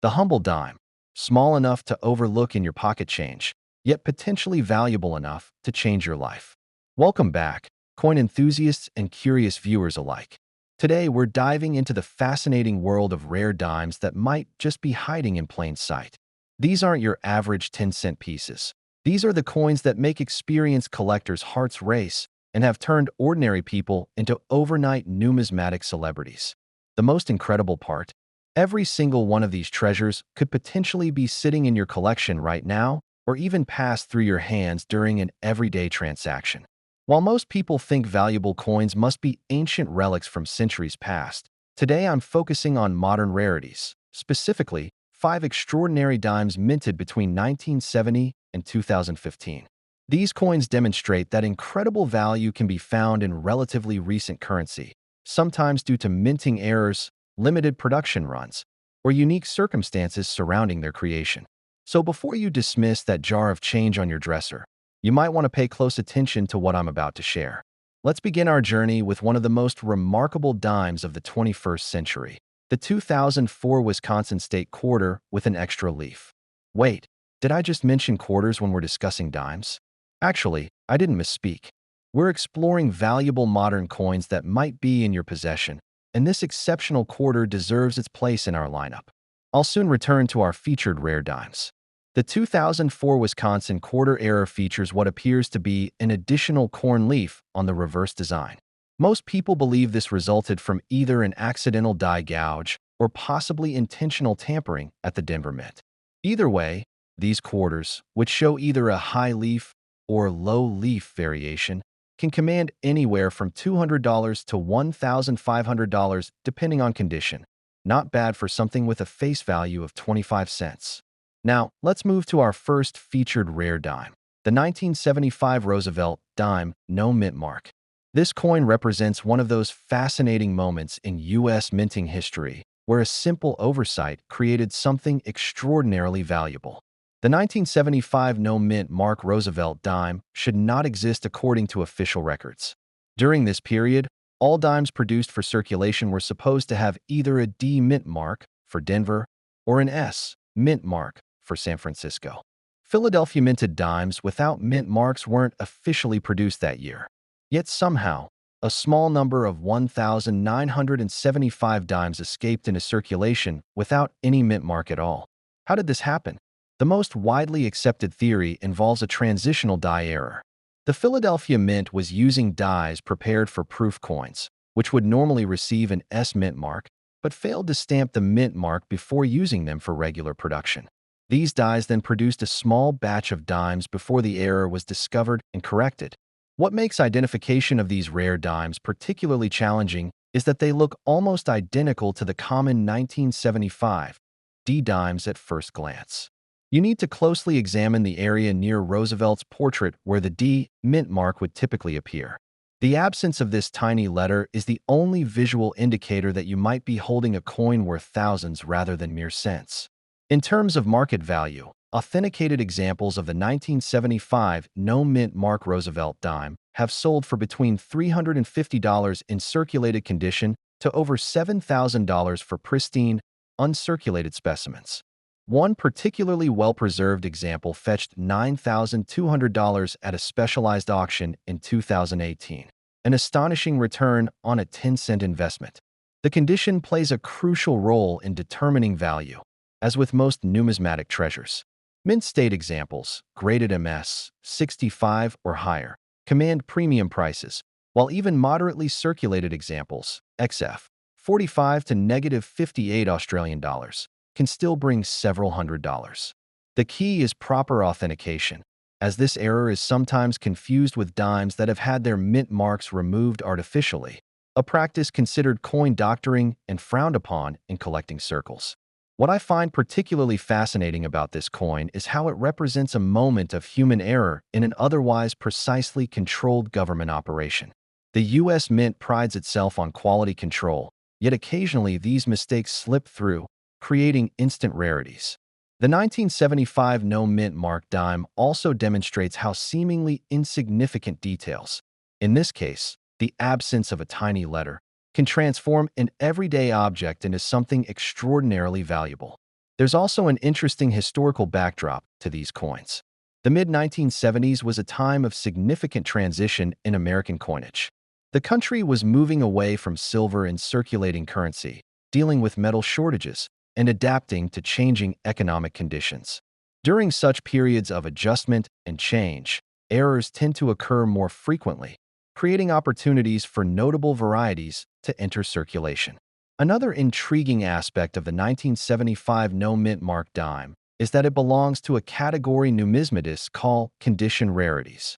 The humble dime, small enough to overlook in your pocket change, yet potentially valuable enough to change your life. Welcome back, coin enthusiasts and curious viewers alike. Today, we're diving into the fascinating world of rare dimes that might just be hiding in plain sight. These aren't your average 10-cent pieces. These are the coins that make experienced collectors' hearts race and have turned ordinary people into overnight numismatic celebrities. The most incredible part? Every single one of these treasures could potentially be sitting in your collection right now or even pass through your hands during an everyday transaction. While most people think valuable coins must be ancient relics from centuries past, today I'm focusing on modern rarities, specifically 5 extraordinary dimes minted between 1970 and 2015. These coins demonstrate that incredible value can be found in relatively recent currency, sometimes due to minting errors, limited production runs, or unique circumstances surrounding their creation. So before you dismiss that jar of change on your dresser, you might want to pay close attention to what I'm about to share. Let's begin our journey with one of the most remarkable dimes of the 21st century, the 2004 Wisconsin State Quarter with an extra leaf. Wait, did I just mention quarters when we're discussing dimes? Actually, I didn't misspeak. We're exploring valuable modern coins that might be in your possession, and this exceptional quarter deserves its place in our lineup. I'll soon return to our featured rare dimes. The 2004 Wisconsin quarter error features what appears to be an additional corn leaf on the reverse design. Most people believe this resulted from either an accidental die gouge or possibly intentional tampering at the Denver Mint. Either way, these quarters, which show either a high leaf or low leaf variation, can command anywhere from $200 to $1,500 depending on condition. Not bad for something with a face value of 25 cents. Now, let's move to our first featured rare dime, the 1975 Roosevelt dime, no mint mark. This coin represents one of those fascinating moments in U.S. minting history where a simple oversight created something extraordinarily valuable. The 1975 no mint mark Roosevelt dime should not exist according to official records. During this period, all dimes produced for circulation were supposed to have either a D mint mark for Denver or an S mint mark for San Francisco. Philadelphia minted dimes without mint marks weren't officially produced that year. Yet somehow, a small number of 1,975 dimes escaped into circulation without any mint mark at all. How did this happen? The most widely accepted theory involves a transitional die error. The Philadelphia Mint was using dies prepared for proof coins, which would normally receive an S mint mark, but failed to stamp the mint mark before using them for regular production. These dies then produced a small batch of dimes before the error was discovered and corrected. What makes identification of these rare dimes particularly challenging is that they look almost identical to the common 1975 D dimes at first glance. You need to closely examine the area near Roosevelt's portrait where the D mint mark would typically appear. The absence of this tiny letter is the only visual indicator that you might be holding a coin worth thousands rather than mere cents. In terms of market value, authenticated examples of the 1975 no mint mark Roosevelt dime have sold for between $350 in circulated condition to over $7,000 for pristine, uncirculated specimens. One particularly well-preserved example fetched $9,200 at a specialized auction in 2018, an astonishing return on a 10-cent investment. The condition plays a crucial role in determining value, as with most numismatic treasures. Mint state examples, graded MS, 65 or higher, command premium prices, while even moderately circulated examples, XF, 45 to -58 Australian dollars, can still bring several $100s. The key is proper authentication, as this error is sometimes confused with dimes that have had their mint marks removed artificially, a practice considered coin doctoring and frowned upon in collecting circles. What I find particularly fascinating about this coin is how it represents a moment of human error in an otherwise precisely controlled government operation. The U.S. Mint prides itself on quality control, yet occasionally these mistakes slip through, creating instant rarities. The 1975 no mint mark dime also demonstrates how seemingly insignificant details, in this case, the absence of a tiny letter, can transform an everyday object into something extraordinarily valuable. There's also an interesting historical backdrop to these coins. The mid-1970s was a time of significant transition in American coinage. The country was moving away from silver in circulating currency, dealing with metal shortages, and adapting to changing economic conditions. During such periods of adjustment and change, errors tend to occur more frequently, creating opportunities for notable varieties to enter circulation. Another intriguing aspect of the 1975 no-mint mark dime is that it belongs to a category numismatists call condition rarities.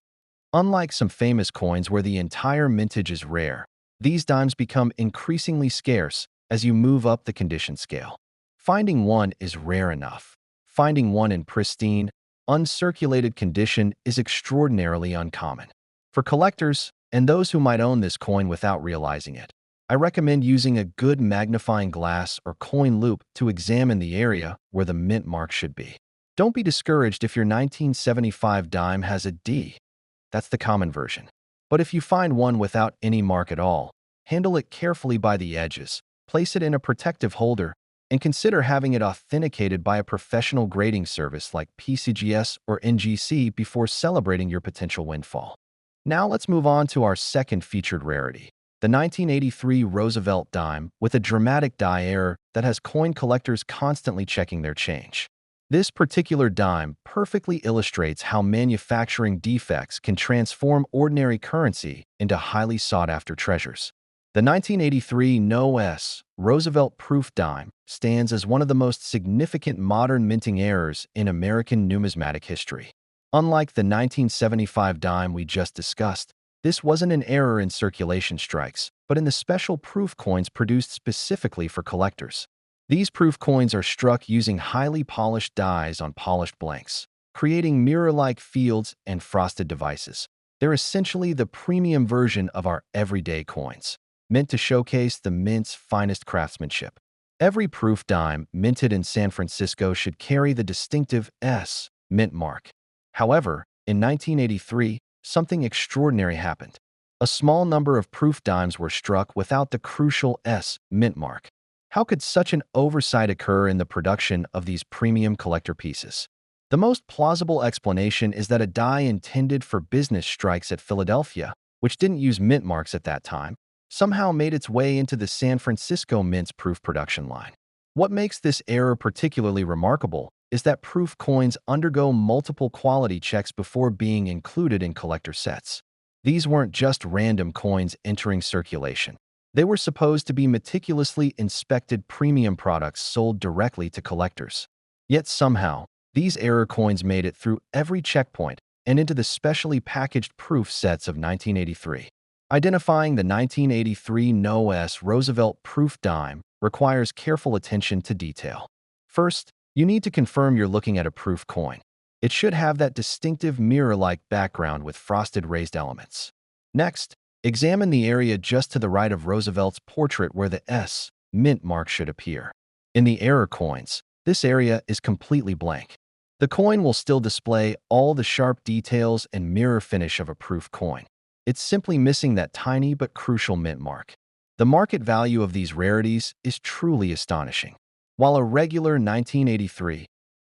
Unlike some famous coins where the entire mintage is rare, these dimes become increasingly scarce as you move up the condition scale. Finding one is rare enough. Finding one in pristine, uncirculated condition is extraordinarily uncommon. For collectors, and those who might own this coin without realizing it, I recommend using a good magnifying glass or coin loupe to examine the area where the mint mark should be. Don't be discouraged if your 1975 dime has a D. That's the common version. But if you find one without any mark at all, handle it carefully by the edges, place it in a protective holder, and consider having it authenticated by a professional grading service like PCGS or NGC before celebrating your potential windfall. Now let's move on to our second featured rarity, the 1983 Roosevelt dime with a dramatic die error that has coin collectors constantly checking their change. This particular dime perfectly illustrates how manufacturing defects can transform ordinary currency into highly sought-after treasures. The 1983 No-S Roosevelt proof dime stands as one of the most significant modern minting errors in American numismatic history. Unlike the 1975 dime we just discussed, this wasn't an error in circulation strikes, but in the special proof coins produced specifically for collectors. These proof coins are struck using highly polished dies on polished blanks, creating mirror-like fields and frosted devices. They're essentially the premium version of our everyday coins, meant to showcase the mint's finest craftsmanship. Every proof dime minted in San Francisco should carry the distinctive S mint mark. However, in 1983, something extraordinary happened. A small number of proof dimes were struck without the crucial S mint mark. How could such an oversight occur in the production of these premium collector pieces? The most plausible explanation is that a die intended for business strikes at Philadelphia, which didn't use mint marks at that time, somehow made its way into the San Francisco Mint's proof production line. What makes this error particularly remarkable is that proof coins undergo multiple quality checks before being included in collector sets. These weren't just random coins entering circulation. They were supposed to be meticulously inspected premium products sold directly to collectors. Yet somehow, these error coins made it through every checkpoint and into the specially packaged proof sets of 1983. Identifying the 1983 No-S Roosevelt proof dime requires careful attention to detail. First, you need to confirm you're looking at a proof coin. It should have that distinctive mirror-like background with frosted raised elements. Next, examine the area just to the right of Roosevelt's portrait where the S mint mark should appear. In the error coins, this area is completely blank. The coin will still display all the sharp details and mirror finish of a proof coin. It's simply missing that tiny but crucial mint mark. The market value of these rarities is truly astonishing. While a regular 1983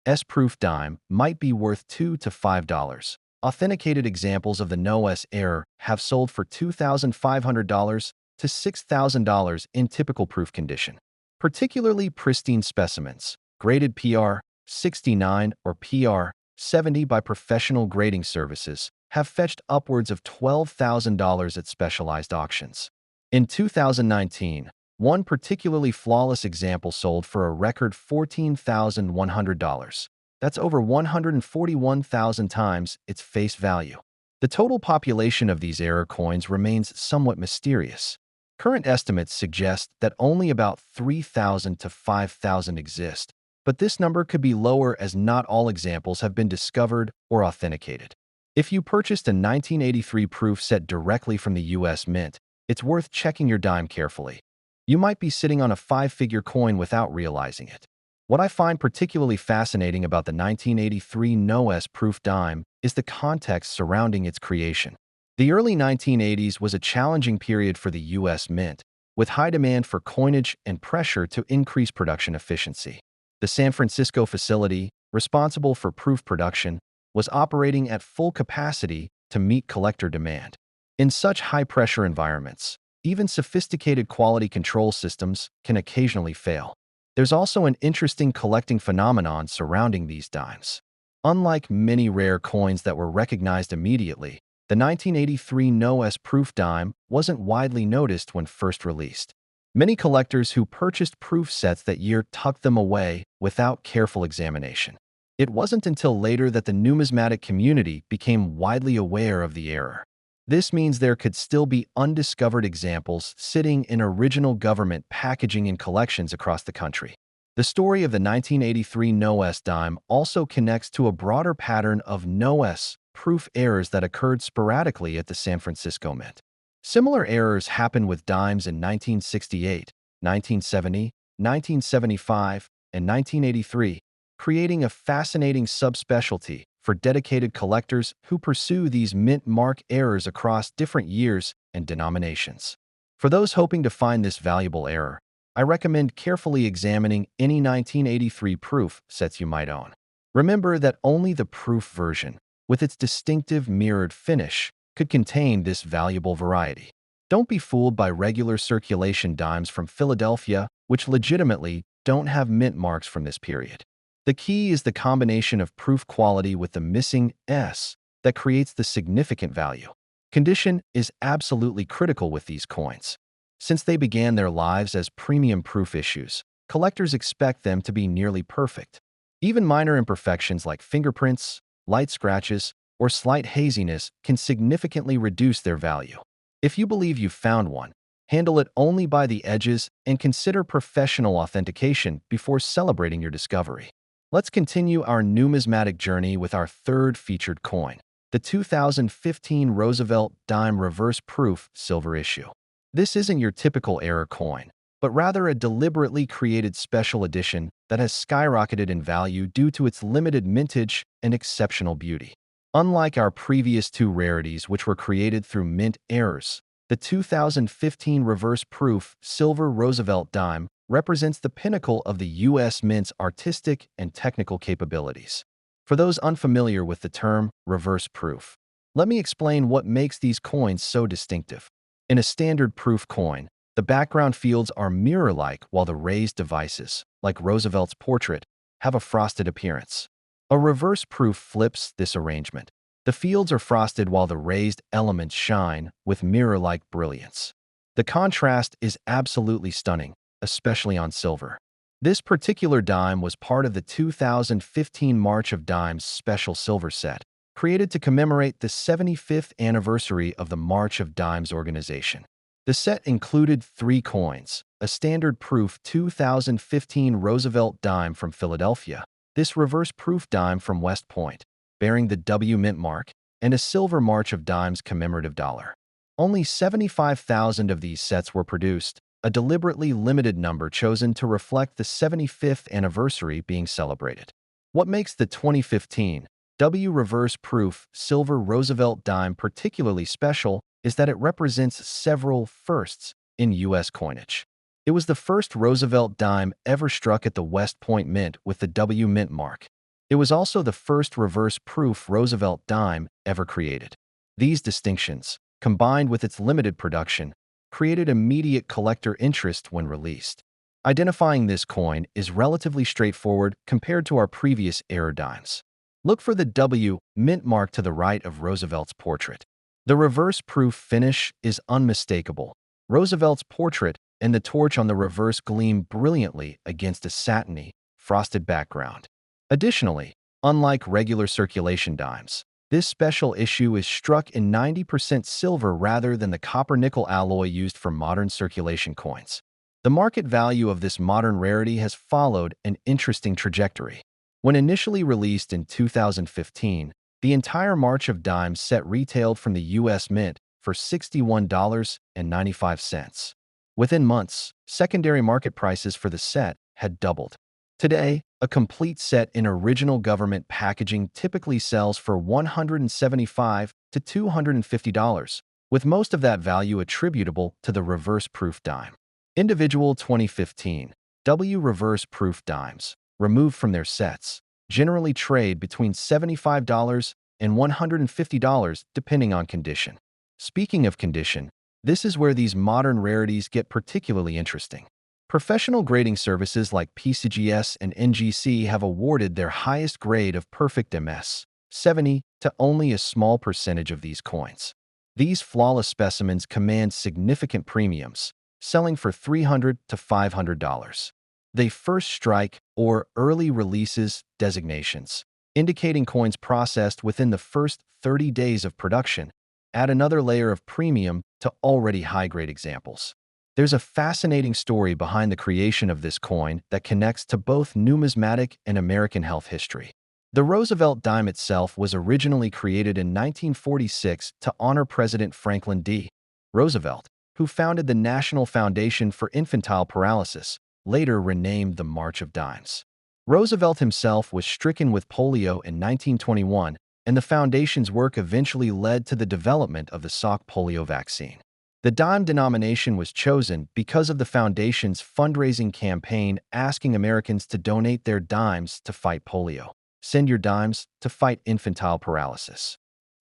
S-proof dime might be worth $2 to $5, authenticated examples of the No-S error have sold for $2,500 to $6,000 in typical proof condition. Particularly pristine specimens, graded PR 69 or PR 70 by professional grading services, have fetched upwards of $12,000 at specialized auctions. In 2019, one particularly flawless example sold for a record $14,100. That's over 141,000 times its face value. The total population of these error coins remains somewhat mysterious. Current estimates suggest that only about 3,000 to 5,000 exist, but this number could be lower as not all examples have been discovered or authenticated. If you purchased a 1983 proof set directly from the U.S. Mint, it's worth checking your dime carefully. You might be sitting on a five-figure coin without realizing it. What I find particularly fascinating about the 1983 No-S proof dime is the context surrounding its creation. The early 1980s was a challenging period for the U.S. Mint, with high demand for coinage and pressure to increase production efficiency. The San Francisco facility, responsible for proof production, was operating at full capacity to meet collector demand. In such high-pressure environments, even sophisticated quality control systems can occasionally fail. There's also an interesting collecting phenomenon surrounding these dimes. Unlike many rare coins that were recognized immediately, the 1983 No.S proof dime wasn't widely noticed when first released. Many collectors who purchased proof sets that year tucked them away without careful examination. It wasn't until later that the numismatic community became widely aware of the error. This means there could still be undiscovered examples sitting in original government packaging in collections across the country. The story of the 1983 No.S dime also connects to a broader pattern of No.S proof errors that occurred sporadically at the San Francisco Mint. Similar errors happened with dimes in 1968, 1970, 1975, and 1983, creating a fascinating subspecialty for dedicated collectors who pursue these mint mark errors across different years and denominations. For those hoping to find this valuable error, I recommend carefully examining any 1983 proof sets you might own. Remember that only the proof version, with its distinctive mirrored finish, could contain this valuable variety. Don't be fooled by regular circulation dimes from Philadelphia, which legitimately don't have mint marks from this period. The key is the combination of proof quality with the missing S that creates the significant value. Condition is absolutely critical with these coins. Since they began their lives as premium proof issues, collectors expect them to be nearly perfect. Even minor imperfections like fingerprints, light scratches, or slight haziness can significantly reduce their value. If you believe you've found one, handle it only by the edges and consider professional authentication before celebrating your discovery. Let's continue our numismatic journey with our third featured coin, the 2015 Roosevelt Dime Reverse Proof Silver Issue. This isn't your typical error coin, but rather a deliberately created special edition that has skyrocketed in value due to its limited mintage and exceptional beauty. Unlike our previous two rarities, which were created through mint errors, the 2015 Reverse Proof Silver Roosevelt Dime represents the pinnacle of the U.S. Mint's artistic and technical capabilities. For those unfamiliar with the term reverse proof, let me explain what makes these coins so distinctive. In a standard proof coin, the background fields are mirror-like while the raised devices, like Roosevelt's portrait, have a frosted appearance. A reverse proof flips this arrangement. The fields are frosted while the raised elements shine with mirror-like brilliance. The contrast is absolutely stunning, especially on silver. This particular dime was part of the 2015 March of Dimes special silver set, created to commemorate the 75th anniversary of the March of Dimes organization. The set included 3 coins, a standard proof 2015 Roosevelt dime from Philadelphia, this reverse proof dime from West Point, bearing the W mint mark, and a silver March of Dimes commemorative dollar. Only 75,000 of these sets were produced, a deliberately limited number chosen to reflect the 75th anniversary being celebrated. What makes the 2015 W Reverse Proof Silver Roosevelt Dime particularly special is that it represents several firsts in U.S. coinage. It was the first Roosevelt dime ever struck at the West Point Mint with the W mint mark. It was also the first reverse proof Roosevelt dime ever created. These distinctions, combined with its limited production, created immediate collector interest when released. Identifying this coin is relatively straightforward compared to our previous error dimes. Look for the W mint mark to the right of Roosevelt's portrait. The reverse proof finish is unmistakable. Roosevelt's portrait and the torch on the reverse gleam brilliantly against a satiny, frosted background. Additionally, unlike regular circulation dimes, this special issue is struck in 90% silver rather than the copper-nickel alloy used for modern circulation coins. The market value of this modern rarity has followed an interesting trajectory. When initially released in 2015, the entire March of Dimes set retailed from the U.S. Mint for $61.95. Within months, secondary market prices for the set had doubled. Today, a complete set in original government packaging typically sells for $175 to $250, with most of that value attributable to the reverse proof dime. Individual 2015 W reverse proof dimes removed from their sets, generally trade between $75 and $150 depending on condition. Speaking of condition, this is where these modern rarities get particularly interesting. Professional grading services like PCGS and NGC have awarded their highest grade of perfect MS, 70, to only a small percentage of these coins. These flawless specimens command significant premiums, selling for $300 to $500. They first strike or early releases designations, indicating coins processed within the first 30 days of production, add another layer of premium to already high-grade examples. There's a fascinating story behind the creation of this coin that connects to both numismatic and American health history. The Roosevelt dime itself was originally created in 1946 to honor President Franklin D. Roosevelt, who founded the National Foundation for Infantile Paralysis, later renamed the March of Dimes. Roosevelt himself was stricken with polio in 1921, and the foundation's work eventually led to the development of the Salk polio vaccine. The dime denomination was chosen because of the foundation's fundraising campaign asking Americans to donate their dimes to fight polio. Send your dimes to fight infantile paralysis.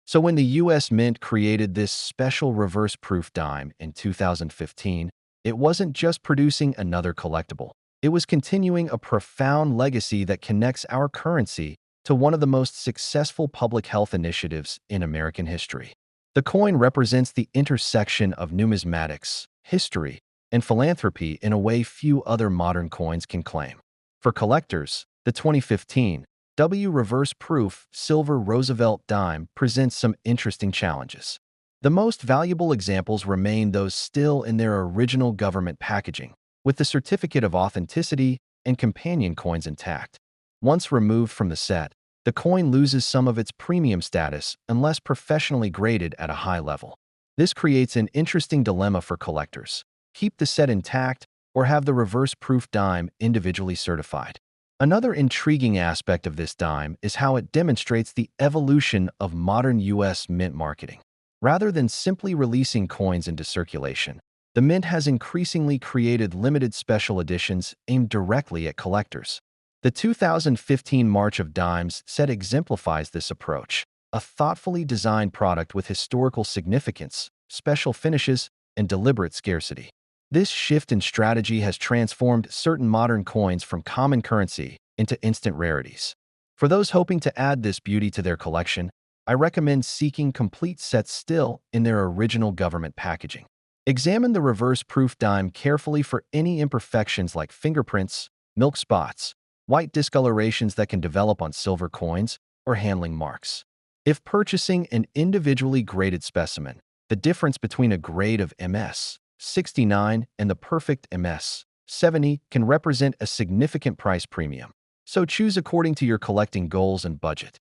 So when the U.S. Mint created this special reverse-proof dime in 2015, it wasn't just producing another collectible. It was continuing a profound legacy that connects our currency to one of the most successful public health initiatives in American history. The coin represents the intersection of numismatics, history, and philanthropy in a way few other modern coins can claim. For collectors, the 2015 W Reverse Proof Silver Roosevelt Dime presents some interesting challenges. The most valuable examples remain those still in their original government packaging, with the certificate of authenticity and companion coins intact. Once removed from the set, the coin loses some of its premium status unless professionally graded at a high level. This creates an interesting dilemma for collectors: keep the set intact or have the reverse-proof dime individually certified. Another intriguing aspect of this dime is how it demonstrates the evolution of modern U.S. mint marketing. Rather than simply releasing coins into circulation, the mint has increasingly created limited special editions aimed directly at collectors. The 2015 March of Dimes set exemplifies this approach, a thoughtfully designed product with historical significance, special finishes, and deliberate scarcity. This shift in strategy has transformed certain modern coins from common currency into instant rarities. For those hoping to add this beauty to their collection, I recommend seeking complete sets still in their original government packaging. Examine the reverse-proof dime carefully for any imperfections like fingerprints, milk spots, white discolorations that can develop on silver coins, or handling marks. If purchasing an individually graded specimen, the difference between a grade of MS 69 and the perfect MS 70 can represent a significant price premium. So choose according to your collecting goals and budget.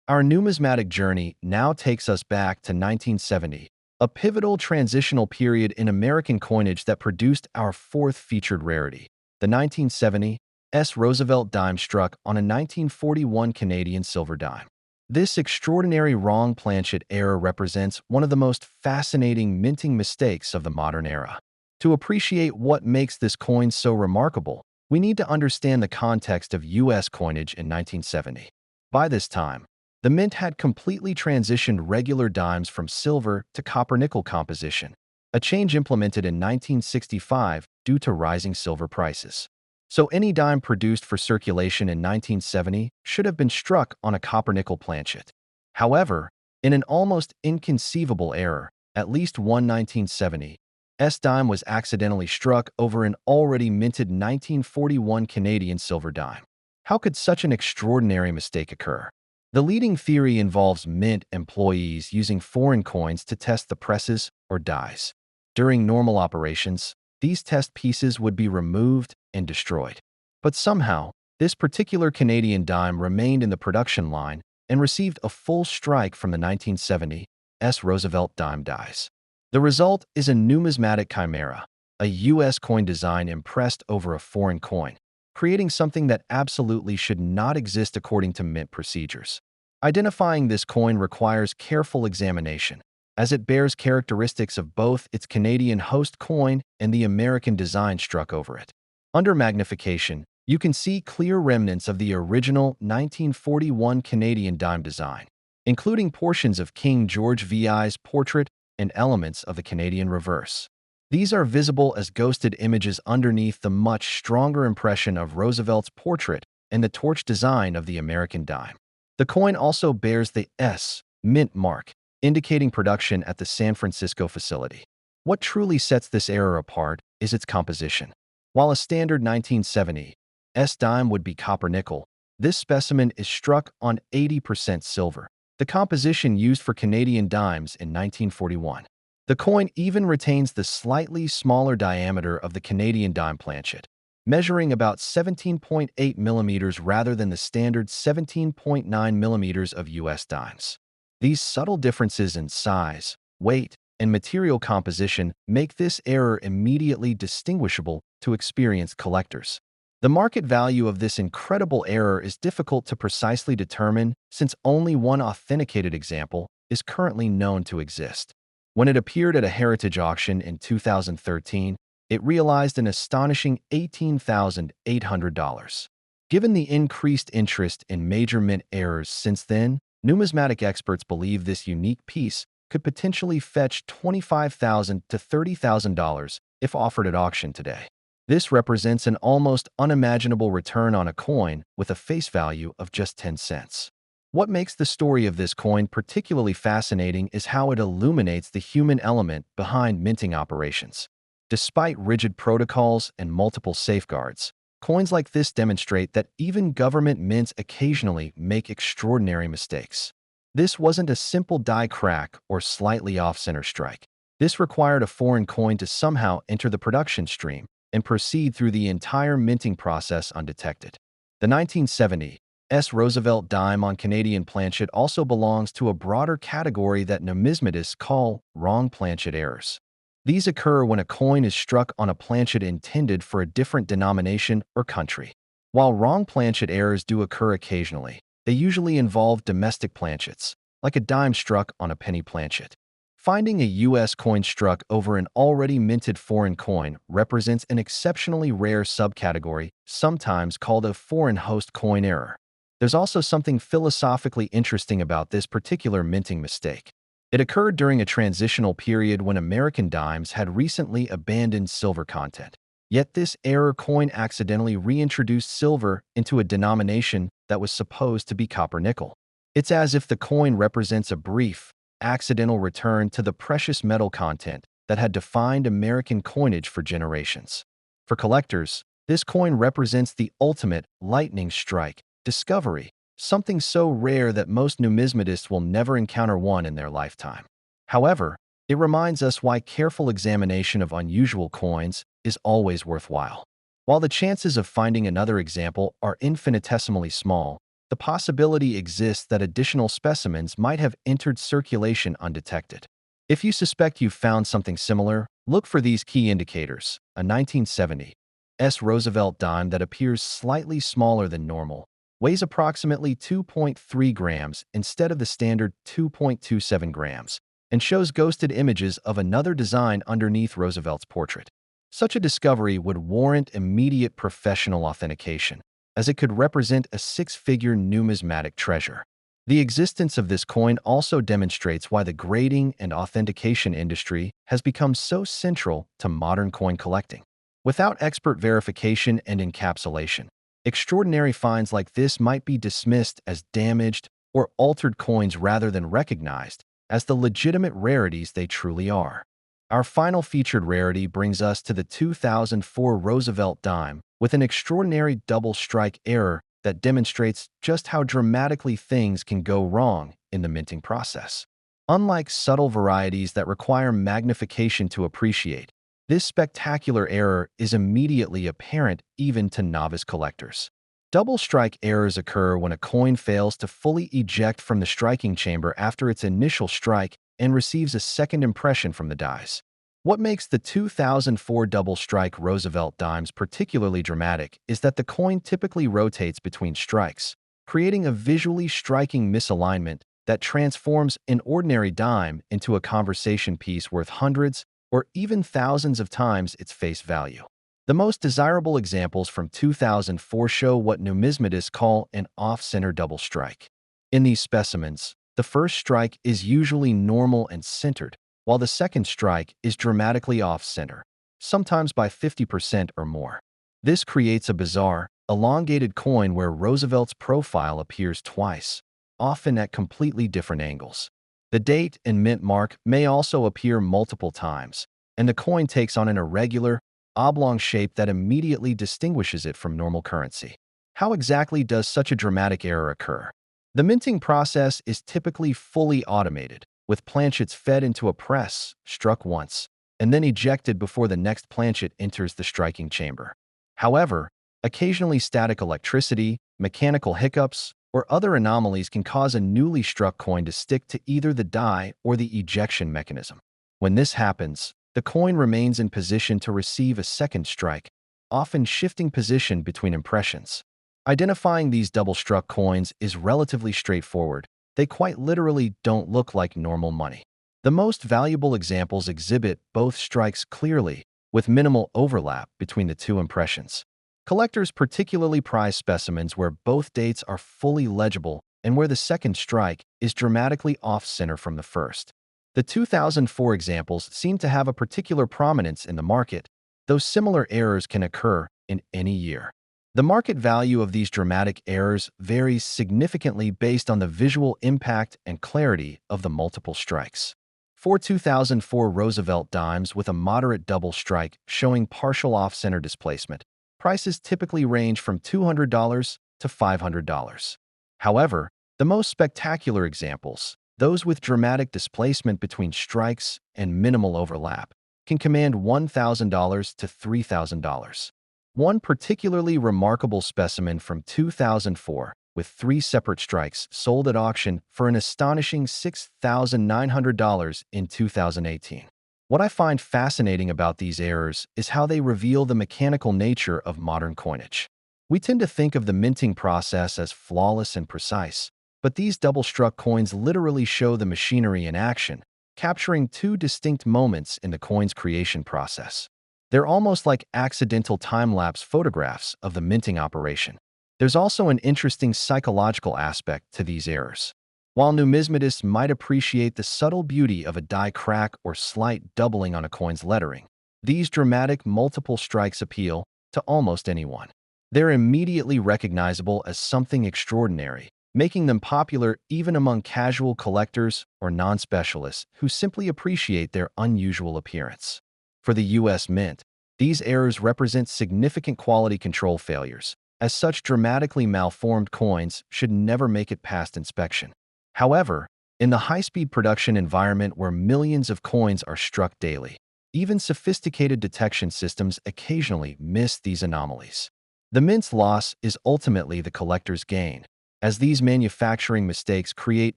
Our numismatic journey now takes us back to 1970, a pivotal transitional period in American coinage that produced our fourth featured rarity. The 1970 S. Roosevelt dime struck on a 1941 Canadian silver dime. This extraordinary wrong planchet error represents one of the most fascinating minting mistakes of the modern era. To appreciate what makes this coin so remarkable, we need to understand the context of U.S. coinage in 1970. By this time, the mint had completely transitioned regular dimes from silver to copper-nickel composition, a change implemented in 1965 due to rising silver prices. So any dime produced for circulation in 1970 should have been struck on a copper-nickel planchet. However, in an almost inconceivable error, at least one 1970 S dime was accidentally struck over an already minted 1941 Canadian silver dime. How could such an extraordinary mistake occur? The leading theory involves mint employees using foreign coins to test the presses or dies. During normal operations, these test pieces would be removed and destroyed. But somehow, this particular Canadian dime remained in the production line and received a full strike from the 1970 S. Roosevelt dime dies. The result is a numismatic chimera, a U.S. coin design impressed over a foreign coin, creating something that absolutely should not exist according to mint procedures. Identifying this coin requires careful examination, as it bears characteristics of both its Canadian host coin and the American design struck over it. Under magnification, You can see clear remnants of the original 1941 Canadian dime design, including portions of King George VI's portrait and elements of the Canadian reverse. These are visible as ghosted images underneath the much stronger impression of Roosevelt's portrait and the torch design of the American dime. The coin also bears the S mint mark, indicating production at the San Francisco facility. What truly sets this error apart is its composition. While a standard 1970 S dime would be copper-nickel, this specimen is struck on 80% silver, the composition used for Canadian dimes in 1941. The coin even retains the slightly smaller diameter of the Canadian dime planchet, measuring about 17.8 millimeters rather than the standard 17.9 millimeters of U.S. dimes. These subtle differences in size, weight, and material composition make this error immediately distinguishable to experienced collectors. The market value of this incredible error is difficult to precisely determine since only one authenticated example is currently known to exist. When it appeared at a heritage auction in 2013, it realized an astonishing $18,800. Given the increased interest in major mint errors since then, numismatic experts believe this unique piece could potentially fetch $25,000 to $30,000 if offered at auction today. This represents an almost unimaginable return on a coin with a face value of just 10 cents. What makes the story of this coin particularly fascinating is how it illuminates the human element behind minting operations. Despite rigid protocols and multiple safeguards, coins like this demonstrate that even government mints occasionally make extraordinary mistakes. This wasn't a simple die crack or slightly off-center strike. This required a foreign coin to somehow enter the production stream and proceed through the entire minting process undetected. The 1970 S. Roosevelt dime on Canadian planchet also belongs to a broader category that numismatists call wrong planchet errors. These occur when a coin is struck on a planchet intended for a different denomination or country. While wrong planchet errors do occur occasionally, they usually involve domestic planchets, like a dime struck on a penny planchet. Finding a U.S. coin struck over an already minted foreign coin represents an exceptionally rare subcategory, sometimes called a foreign host coin error. There's also something philosophically interesting about this particular minting mistake. It occurred during a transitional period when American dimes had recently abandoned silver content. Yet this error coin accidentally reintroduced silver into a denomination that was supposed to be copper-nickel. It's as if the coin represents a brief, accidental return to the precious metal content that had defined American coinage for generations. For collectors, this coin represents the ultimate lightning strike discovery, something so rare that most numismatists will never encounter one in their lifetime. However, it reminds us why careful examination of unusual coins is always worthwhile. While the chances of finding another example are infinitesimally small, the possibility exists that additional specimens might have entered circulation undetected. If you suspect you've found something similar, look for these key indicators: a 1970 S. Roosevelt dime that appears slightly smaller than normal, weighs approximately 2.3 grams instead of the standard 2.27 grams, and shows ghosted images of another design underneath Roosevelt's portrait. Such a discovery would warrant immediate professional authentication, as it could represent a six-figure numismatic treasure. The existence of this coin also demonstrates why the grading and authentication industry has become so central to modern coin collecting. Without expert verification and encapsulation, extraordinary finds like this might be dismissed as damaged or altered coins rather than recognized as the legitimate rarities they truly are. Our final featured rarity brings us to the 2004 Roosevelt dime with an extraordinary double strike error that demonstrates just how dramatically things can go wrong in the minting process. Unlike subtle varieties that require magnification to appreciate, this spectacular error is immediately apparent even to novice collectors. Double strike errors occur when a coin fails to fully eject from the striking chamber after its initial strike and receives a second impression from the dies. What makes the 2004 double strike Roosevelt dimes particularly dramatic is that the coin typically rotates between strikes, creating a visually striking misalignment that transforms an ordinary dime into a conversation piece worth hundreds or even thousands of times its face value. The most desirable examples from 2004 show what numismatists call an off-center double strike. In these specimens, the first strike is usually normal and centered, while the second strike is dramatically off-center, sometimes by 50% or more. This creates a bizarre, elongated coin where Roosevelt's profile appears twice, often at completely different angles. The date and mint mark may also appear multiple times, and the coin takes on an irregular, oblong shape that immediately distinguishes it from normal currency. How exactly does such a dramatic error occur? The minting process is typically fully automated, with planchets fed into a press, struck once, and then ejected before the next planchet enters the striking chamber. However, occasionally static electricity, mechanical hiccups, or other anomalies can cause a newly struck coin to stick to either the die or the ejection mechanism. When this happens, the coin remains in position to receive a second strike, often shifting position between impressions. Identifying these double-struck coins is relatively straightforward. They quite literally don't look like normal money. The most valuable examples exhibit both strikes clearly, with minimal overlap between the two impressions. Collectors particularly prize specimens where both dates are fully legible and where the second strike is dramatically off-center from the first. The 2004 examples seem to have a particular prominence in the market, though similar errors can occur in any year. The market value of these dramatic errors varies significantly based on the visual impact and clarity of the multiple strikes. For 2004 Roosevelt dimes with a moderate double strike showing partial off-center displacement, prices typically range from $200 to $500. However, the most spectacular examples, those with dramatic displacement between strikes and minimal overlap, can command $1,000 to $3,000. One particularly remarkable specimen from 2004, with 3 separate strikes, sold at auction for an astonishing $6,900 in 2018. What I find fascinating about these errors is how they reveal the mechanical nature of modern coinage. We tend to think of the minting process as flawless and precise, but these double-struck coins literally show the machinery in action, capturing 2 distinct moments in the coin's creation process. They're almost like accidental time-lapse photographs of the minting operation. There's also an interesting psychological aspect to these errors. While numismatists might appreciate the subtle beauty of a die crack or slight doubling on a coin's lettering, these dramatic multiple strikes appeal to almost anyone. They're immediately recognizable as something extraordinary, making them popular even among casual collectors or non-specialists who simply appreciate their unusual appearance. For the U.S. Mint, these errors represent significant quality control failures, as such dramatically malformed coins should never make it past inspection. However, in the high-speed production environment where millions of coins are struck daily, even sophisticated detection systems occasionally miss these anomalies. The mint's loss is ultimately the collector's gain, as these manufacturing mistakes create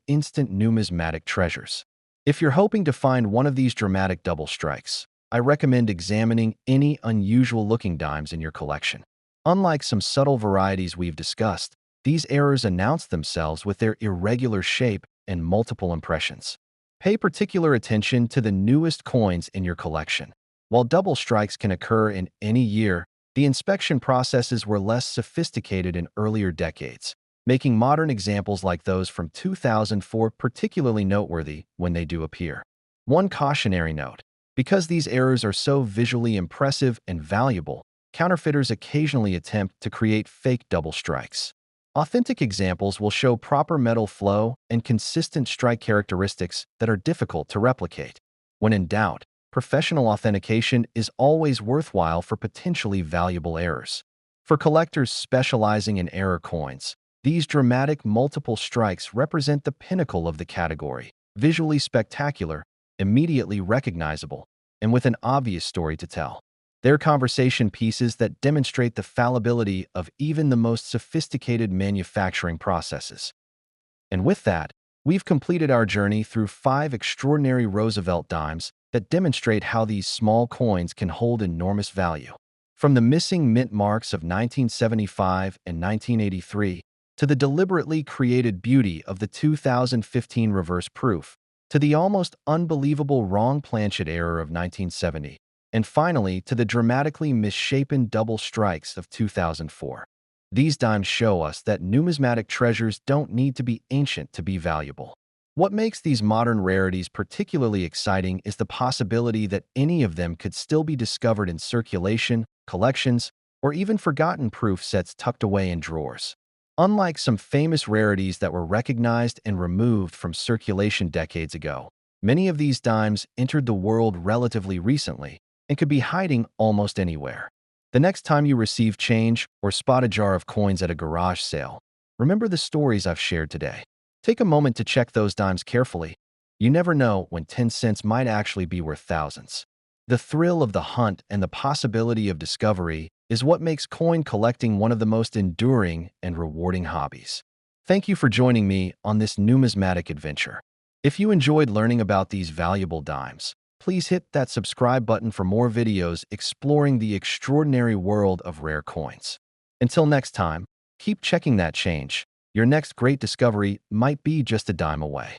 instant numismatic treasures. If you're hoping to find one of these dramatic double strikes, I recommend examining any unusual-looking dimes in your collection. Unlike some subtle varieties we've discussed, these errors announce themselves with their irregular shape and multiple impressions. Pay particular attention to the newest coins in your collection. While double strikes can occur in any year, the inspection processes were less sophisticated in earlier decades, making modern examples like those from 2004 particularly noteworthy when they do appear. One cautionary note: because these errors are so visually impressive and valuable, counterfeiters occasionally attempt to create fake double strikes. Authentic examples will show proper metal flow and consistent strike characteristics that are difficult to replicate. When in doubt, professional authentication is always worthwhile for potentially valuable errors. For collectors specializing in error coins, these dramatic multiple strikes represent the pinnacle of the category, visually spectacular, immediately recognizable, and with an obvious story to tell. They're conversation pieces that demonstrate the fallibility of even the most sophisticated manufacturing processes. And with that, we've completed our journey through 5 extraordinary Roosevelt dimes that demonstrate how these small coins can hold enormous value. From the missing mint marks of 1975 and 1983, to the deliberately created beauty of the 2015 reverse proof, to the almost unbelievable wrong planchet error of 1970, And finally, to the dramatically misshapen double strikes of 2004. These dimes show us that numismatic treasures don't need to be ancient to be valuable. What makes these modern rarities particularly exciting is the possibility that any of them could still be discovered in circulation, collections, or even forgotten proof sets tucked away in drawers. Unlike some famous rarities that were recognized and removed from circulation decades ago, many of these dimes entered the world relatively recently and could be hiding almost anywhere. The next time you receive change or spot a jar of coins at a garage sale, remember the stories I've shared today. Take a moment to check those dimes carefully. You never know when 10 cents might actually be worth thousands. The thrill of the hunt and the possibility of discovery is what makes coin collecting one of the most enduring and rewarding hobbies. Thank you for joining me on this numismatic adventure. If you enjoyed learning about these valuable dimes, please hit that subscribe button for more videos exploring the extraordinary world of rare coins. Until next time, keep checking that change. Your next great discovery might be just a dime away.